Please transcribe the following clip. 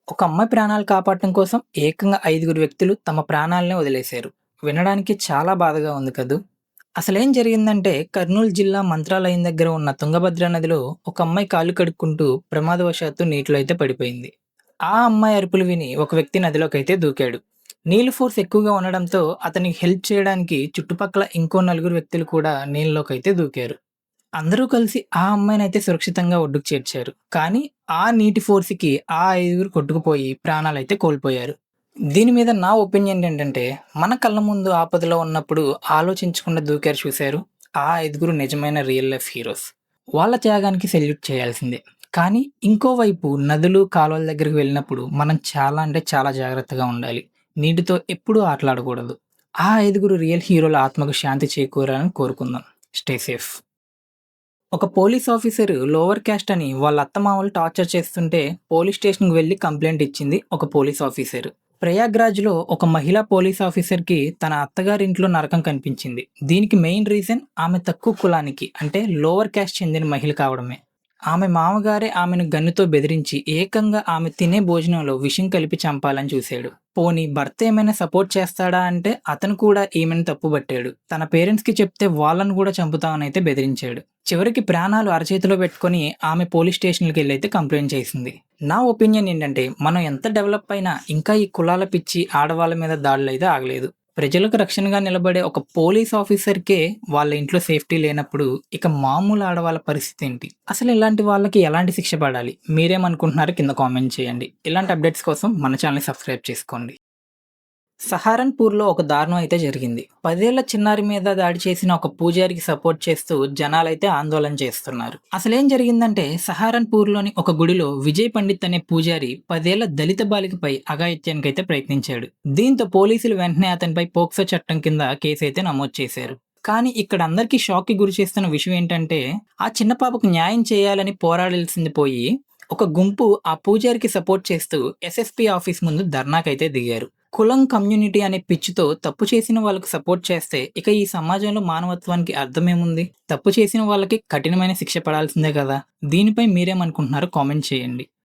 ఒక అమ్మాయి ప్రాణాలు కాపాడటం కోసం ఏకంగా 5గురు వ్యక్తులు తమ ప్రాణాలనే వదిలేశారు. వినడానికి చాలా బాధగా ఉంది కదూ! అసలేం జరిగిందంటే కర్నూలు జిల్లా మంత్రాలయం దగ్గర ఉన్న తుంగభద్ర నదిలో ఒక అమ్మాయి కాళ్ళు కడుక్కుంటూ ప్రమాదవశాత్తు నీటిలో అయితే పడిపోయింది. ఆ అమ్మాయి అరుపులు విని ఒక వ్యక్తి నదిలోకైతే దూకాడు. నీళ్లు ఫోర్స్ ఎక్కువగా ఉండడంతో అతనికి హెల్ప్ చేయడానికి చుట్టుపక్కల ఇంకో నలుగురు వ్యక్తులు కూడా నీళ్ళలోకైతే దూకారు. అందరూ కలిసి ఆ అమ్మాయినైతే సురక్షితంగా ఒడ్డుకు చేర్చారు. కానీ, ఆ నీటి ఫోర్స్‌కి ఆ ఐదుగురు కొట్టుకుపోయి ప్రాణాలైతే కోల్పోయారు. దీని మీద నా ఒపీనియన్ ఏంటంటే, మన కళ్ళ ముందు ఆపదలో ఉన్నప్పుడు ఆలోచించకుండా దూకారు చూసారు, ఆ ఐదుగురు నిజమైన రియల్ లైఫ్ హీరోస్. వాళ్ళ త్యాగానికి సెల్యూట్ చేయాల్సిందే. కానీ, ఇంకోవైపు నదులు, కాలువల దగ్గరికి వెళ్ళినప్పుడు మనం చాలా అంటే చాలా జాగ్రత్తగా ఉండాలి. నీటితో ఎప్పుడూ ఆటలాడకూడదు. ఆ ఐదుగురు రియల్ హీరోల ఆత్మకు శాంతి చేకూరాలని కోరుకుందాం. Stay safe. ఒక పోలీస్ ఆఫీసర్ లోవర్ క్యాస్ట్ అని వాళ్ళ అత్తమామలు టార్చర్ చేస్తుంటే పోలీస్ స్టేషన్‌కి వెళ్లి కంప్లెయింట్ ఇచ్చింది ఒక పోలీస్ ఆఫీసర్. ప్రయాగ్‌రాజ్‌లో ఒక మహిళా పోలీస్ ఆఫీసర్‌కి తన అత్తగారింట్లో నరకం కనిపించింది. దీనికి మెయిన్ రీజన్ ఆమె తక్కువ కులానికి అంటే లోవర్ క్యాస్ట్ చెందిన మహిళ కావడమే. ఆమె మామగారే ఆమెను గన్నుతో బెదిరించి ఏకంగా ఆమె తినే భోజనంలో విషం కలిపి చంపాలని చూశాడు. పోనీ భర్త ఏమైనా సపోర్ట్ చేస్తాడా అంటే అతను కూడా ఈమెను తప్పుబట్టాడు. తన పేరెంట్స్‌కి చెప్తే వాళ్ళను కూడా చంపుతామనైతే బెదిరించాడు. చివరికి ప్రాణాలు అరచేతిలో పెట్టుకొని ఆమె పోలీస్ స్టేషన్‌కెళ్ళైతే కంప్లెయింట్ చేసింది. నా ఒపీనియన్ ఏంటంటే మనం ఎంత డెవలప్ అయినా ఇంకా ఈ కులాల పిచ్చి ఆడవాళ్ళ మీద దాడులైతే ఆగలేదు. ప్రజలకు రక్షణగా నిలబడే ఒక పోలీస్ ఆఫీసర్‌కే వాళ్ళ ఇంట్లో సేఫ్టీ లేనప్పుడు ఇక మామూలు ఆడవాళ్ళ పరిస్థితి ఏంటి? అసలు ఇలాంటి వాళ్ళకి ఎలాంటి శిక్ష పడాలి? మీరేమనుకుంటున్నారో కింద కామెంట్ చేయండి. ఇలాంటి అప్డేట్స్ కోసం మన ఛానెల్‌ని సబ్స్క్రైబ్ చేసుకోండి. సహారన్‌పూర్‌లో ఒక దారుణం అయితే జరిగింది. 10 ఏళ్ల చిన్నారి మీద దాడి చేసిన ఒక పూజారికి సపోర్ట్ చేస్తూ జనాలైతే ఆందోళన చేస్తున్నారు. అసలేం జరిగిందంటే సహారన్‌పూర్‌లోని ఒక గుడిలో విజయ్ పండిత్ అనే పూజారి 10 ఏళ్ల దళిత బాలికపై అఘాయిత్యానికైతే ప్రయత్నించాడు. దీంతో పోలీసులు వెంటనే అతనిపై పోక్సో చట్టం కింద కేసైతే నమోదు చేశారు. కానీ ఇక్కడ అందరికీ షాక్‌కి గురిచేస్తున్న విషయం ఏంటంటే, ఆ చిన్న పాపకు న్యాయం చేయాలని పోరాడాల్సింది పోయి, ఒక గుంపు ఆ పూజారికి సపోర్ట్ చేస్తూ ఎస్ఎస్పీ ఆఫీస్ ముందు ధర్నాకైతే దిగారు. కులం, కమ్యూనిటీ అనే పిచ్చితో తప్పు చేసిన వాళ్ళకి సపోర్ట్ చేస్తే ఇక ఈ సమాజంలో మానవత్వానికి అర్థమేముంది? తప్పు చేసిన వాళ్ళకి కఠినమైన శిక్ష పడాల్సిందే కదా! దీనిపై మీరేమనుకుంటున్నారో కామెంట్ చేయండి.